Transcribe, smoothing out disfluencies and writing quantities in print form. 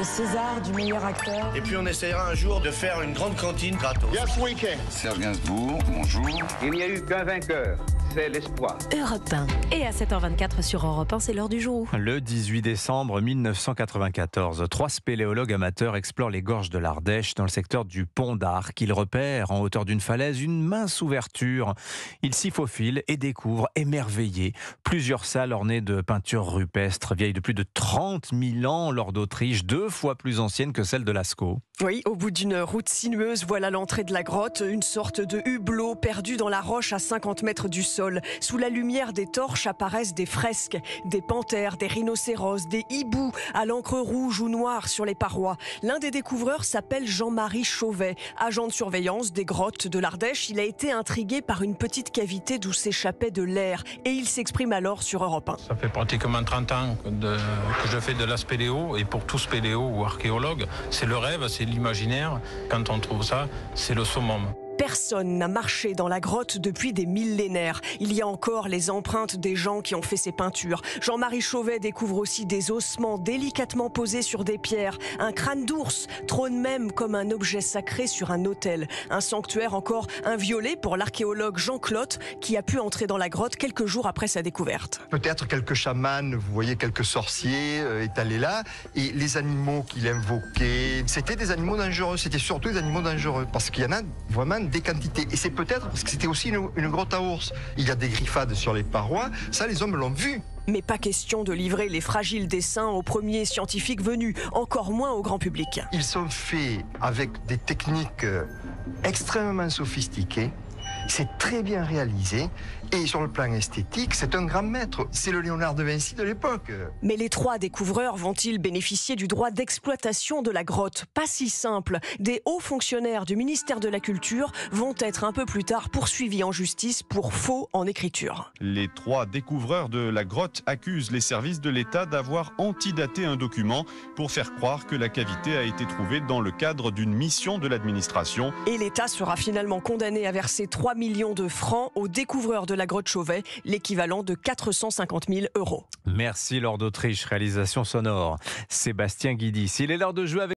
le César du meilleur acteur. Et puis on essaiera un jour de faire une grande cantine gratos. Yes, we can. Serge Gainsbourg, bonjour. Il n'y a eu qu'un vainqueur, c'est l'espoir. Europe 1. Et à 7h24 sur Europe 1, c'est l'heure du jour. Le 18 décembre 1994, 3 spéléologues amateurs explorent les gorges de l'Ardèche dans le secteur du Pont d'Arc. Ils repèrent en hauteur d'une falaise une mince ouverture. Ils s'y faufilent et découvrent, émerveillés, plusieurs salles ornées de peintures rupestres, vieilles de plus de 30 000 ans lors d'Autriche, 2 fois plus anciennes que celles de Lascaux. Oui, au bout d'une route sinueuse, voilà l'entrée de la grotte, une sorte de hublot perdu dans la roche à 50 mètres du sol. Sous la lumière des torches apparaissent des fresques, des panthères, des rhinocéros, des hiboux à l'encre rouge ou noire sur les parois. L'un des découvreurs s'appelle Jean-Marie Chauvet. Agent de surveillance des grottes de l'Ardèche, il a été intrigué par une petite cavité d'où s'échappait de l'air et il s'exprime alors sur Europe 1. Ça fait pratiquement 30 ans que je fais de la spéléo et pour tout spéléo ou archéologue, c'est le rêve, c'est l'imaginaire. Quand on trouve ça, c'est le summum. Personne n'a marché dans la grotte depuis des millénaires. Il y a encore les empreintes des gens qui ont fait ces peintures. Jean-Marie Chauvet découvre aussi des ossements délicatement posés sur des pierres. Un crâne d'ours trône même comme un objet sacré sur un autel. Un sanctuaire encore inviolé pour l'archéologue Jean Clotte qui a pu entrer dans la grotte quelques jours après sa découverte. Peut-être quelques chamans, vous voyez quelques sorciers étalés là, et les animaux qu'il invoquait, c'était des animaux dangereux, c'était surtout des animaux dangereux, parce qu'il y en a vraiment des quantités. Et c'est peut-être parce que c'était aussi une grotte à ours. Il y a des griffades sur les parois, ça les hommes l'ont vu. Mais pas question de livrer les fragiles dessins aux premiers scientifiques venus, encore moins au grand public. Ils sont faits avec des techniques extrêmement sophistiquées. C'est très bien réalisé et sur le plan esthétique, c'est un grand maître. C'est le Léonard de Vinci de l'époque. Mais les 3 découvreurs vont-ils bénéficier du droit d'exploitation de la grotte? Pas si simple. Des hauts fonctionnaires du ministère de la Culture vont être un peu plus tard poursuivis en justice pour faux en écriture. Les 3 découvreurs de la grotte accusent les services de l'État d'avoir antidaté un document pour faire croire que la cavité a été trouvée dans le cadre d'une mission de l'administration. Et l'État sera finalement condamné à verser 3 millions de francs aux découvreurs de la grotte Chauvet, l'équivalent de 450 000 €. Merci Laure d'Autriche, réalisation sonore. Sébastien Guidis. Il est l'heure de jouer avec